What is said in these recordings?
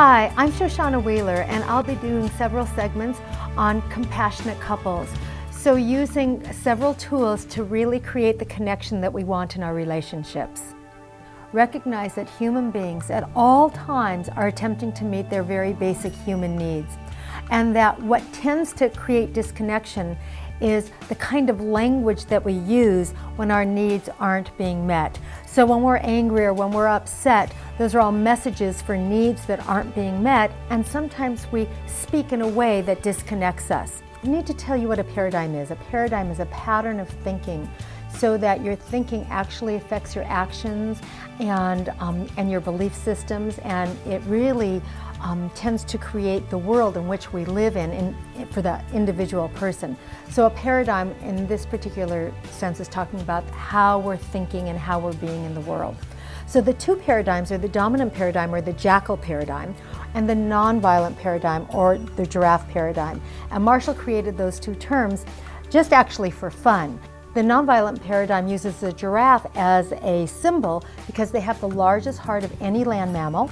Hi, I'm Shoshana Wheeler, and I'll be doing several segments on compassionate couples. So using several tools to really create the connection that we want in our relationships. Recognize that human beings at all times are attempting to meet their very basic human needs, and that what tends to create disconnection is the kind of language that we use when our needs aren't being met. So when we're angry or when we're upset, those are all messages for needs that aren't being met, and sometimes we speak in a way that disconnects us. I need to tell you what a paradigm is. A paradigm is a pattern of thinking, so that your thinking actually affects your actions and your belief systems, and it really tends to create the world in which we live in for the individual person. So a paradigm in this particular sense is talking about how we're thinking and how we're being in the world. So the two paradigms are the dominant paradigm, or the jackal paradigm, and the nonviolent paradigm, or the giraffe paradigm. And Marshall created those two terms just actually for fun. The nonviolent paradigm uses the giraffe as a symbol because they have the largest heart of any land mammal.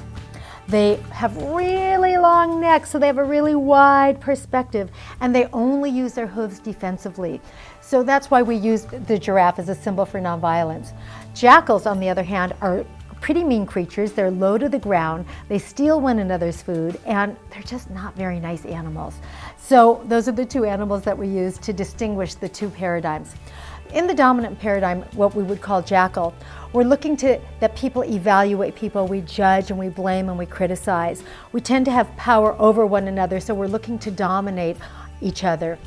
They have really long necks, so they have a really wide perspective, and they only use their hooves defensively. So that's why we use the giraffe as a symbol for nonviolence. Jackals, on the other hand, are pretty mean creatures. They're low to the ground, they steal one another's food, and they're just not very nice animals. So those are the two animals that we use to distinguish the two paradigms. In the dominant paradigm, what we would call jackal, we're looking that people evaluate people. We judge and we blame and we criticize. We tend to have power over one another, so we're looking to dominate each other.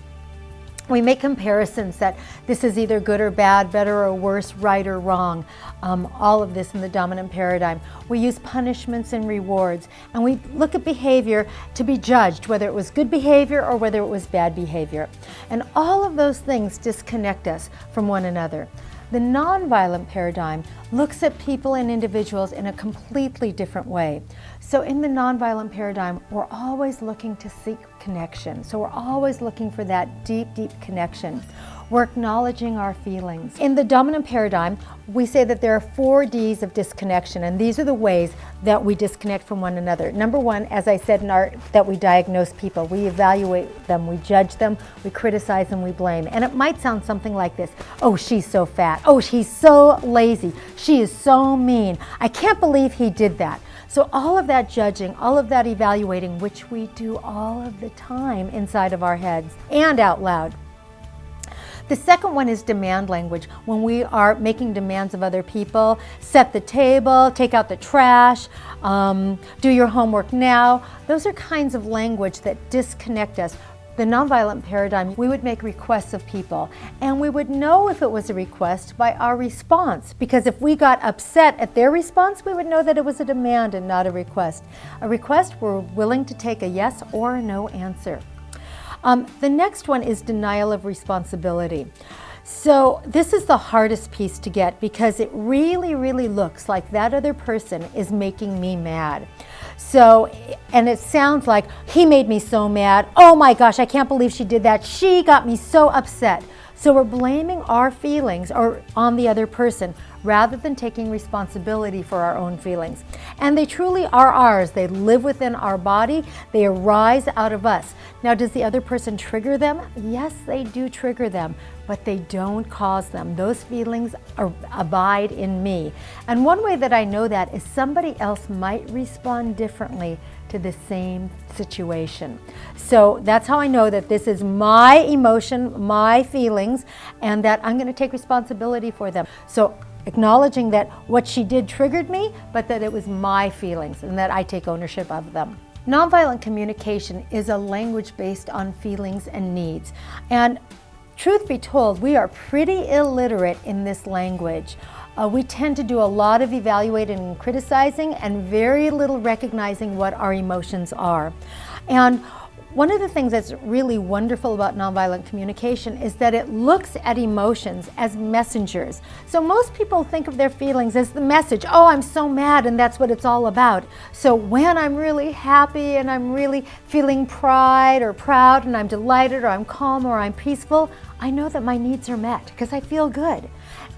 We make comparisons that this is either good or bad, better or worse, right or wrong. All of this in the dominant paradigm. We use punishments and rewards, and we look at behavior to be judged, whether it was good behavior or whether it was bad behavior. And all of those things disconnect us from one another. The nonviolent paradigm looks at people and individuals in a completely different way. So in the nonviolent paradigm, we're always looking to seek connection. So we're always looking for that deep, deep connection. We're acknowledging our feelings. In the dominant paradigm, we say that there are 4 Ds of disconnection, and these are the ways that we disconnect from one another. Number 1, as I said that we diagnose people. We evaluate them, we judge them, we criticize them, we blame. And it might sound something like this: oh, she's so fat. Oh, he's so lazy. She is so mean. I can't believe he did that. So all of that judging, all of that evaluating, which we do all of the time inside of our heads and out loud. The second one is demand language, when we are making demands of other people. Set the table, take out the trash, do your homework now. Those are kinds of language that disconnect us. The nonviolent paradigm, we would make requests of people, and we would know if it was a request by our response, because if we got upset at their response, we would know that it was a demand and not a request. A request, we're willing to take a yes or a no answer. The next one is denial of responsibility. So this is the hardest piece to get, because it really, really looks like that other person is making me mad. So, and it sounds like, he made me so mad. Oh my gosh, I can't believe she did that. She got me so upset. So we're blaming our feelings on the other person, rather than taking responsibility for our own feelings. And they truly are ours. They live within our body. They arise out of us. Now, does the other person trigger them? Yes, they do trigger them, but they don't cause them. Those feelings abide in me. And one way that I know that is somebody else might respond differently to the same situation. So that's how I know that this is my emotion, my feelings, and that I'm going to take responsibility for them. So acknowledging that what she did triggered me, but that it was my feelings and that I take ownership of them. Nonviolent communication is a language based on feelings and needs. And truth be told, we are pretty illiterate in this language. We tend to do a lot of evaluating and criticizing, and very little recognizing what our emotions are. And one of the things that's really wonderful about nonviolent communication is that it looks at emotions as messengers. So most people think of their feelings as the message. Oh, I'm so mad, and that's what it's all about. So when I'm really happy and I'm really feeling pride or proud and I'm delighted or I'm calm or I'm peaceful, I know that my needs are met because I feel good.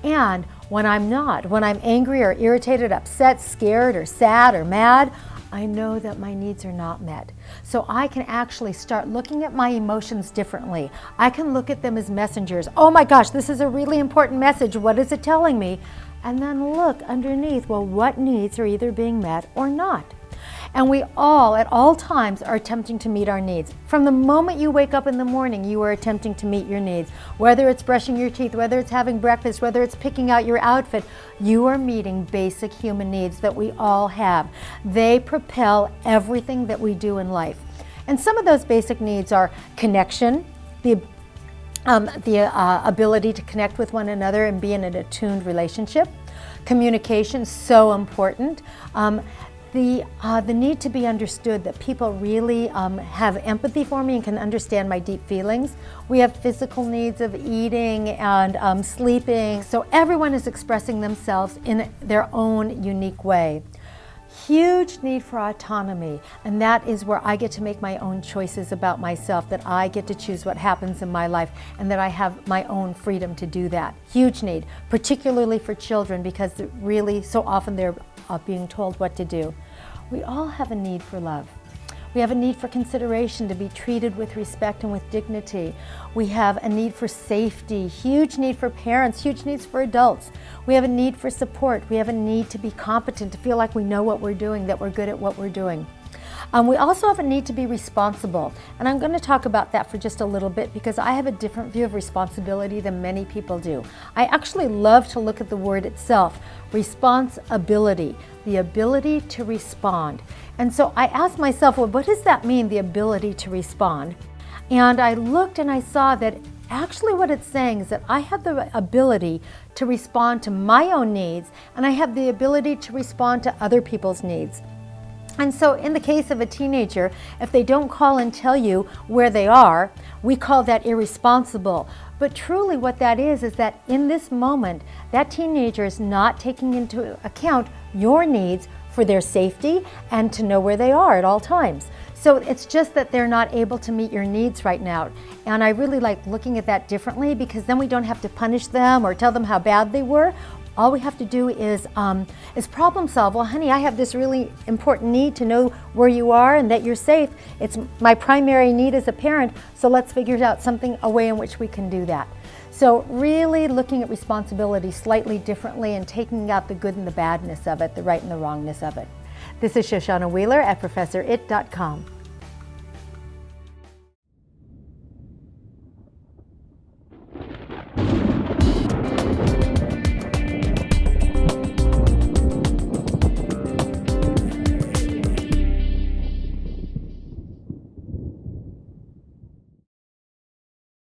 And when I'm not, when I'm angry or irritated, upset, scared or sad or mad, I know that my needs are not met. So I can actually start looking at my emotions differently. I can look at them as messengers. Oh my gosh, this is a really important message. What is it telling me? And then look underneath, well, what needs are either being met or not? And we all, at all times, are attempting to meet our needs. From the moment you wake up in the morning, you are attempting to meet your needs. Whether it's brushing your teeth, whether it's having breakfast, whether it's picking out your outfit, you are meeting basic human needs that we all have. They propel everything that we do in life. And some of those basic needs are connection, the ability to connect with one another and be in an attuned relationship. Communication, so important. The need to be understood, that people really have empathy for me and can understand my deep feelings. We have physical needs of eating and sleeping. So everyone is expressing themselves in their own unique way. Huge need for autonomy, and that is where I get to make my own choices about myself, that I get to choose what happens in my life, and that I have my own freedom to do that. Huge need, particularly for children, because really so often they're being told what to do. We all have a need for love. We have a need for consideration, to be treated with respect and with dignity. We have a need for safety, huge need for parents, huge needs for adults. We have a need for support. We have a need to be competent, to feel like we know what we're doing, that we're good at what we're doing. We also have a need to be responsible, and I'm going to talk about that for just a little bit because I have a different view of responsibility than many people do. I actually love to look at the word itself, responsibility, the ability to respond. And so I asked myself, well, what does that mean, the ability to respond? And I looked and I saw that actually what it's saying is that I have the ability to respond to my own needs, and I have the ability to respond to other people's needs. And so in the case of a teenager, if they don't call and tell you where they are, we call that irresponsible. But truly what that is that in this moment, that teenager is not taking into account your needs for their safety and to know where they are at all times. So it's just that they're not able to meet your needs right now. And I really like looking at that differently, because then we don't have to punish them or tell them how bad they were. All we have to do is problem solve. Well, honey, I have this really important need to know where you are and that you're safe. It's my primary need as a parent, so let's figure out a way in which we can do that. So really looking at responsibility slightly differently and taking out the good and the badness of it, the right and the wrongness of it. This is Shoshana Wheeler at ProfessorIt.com.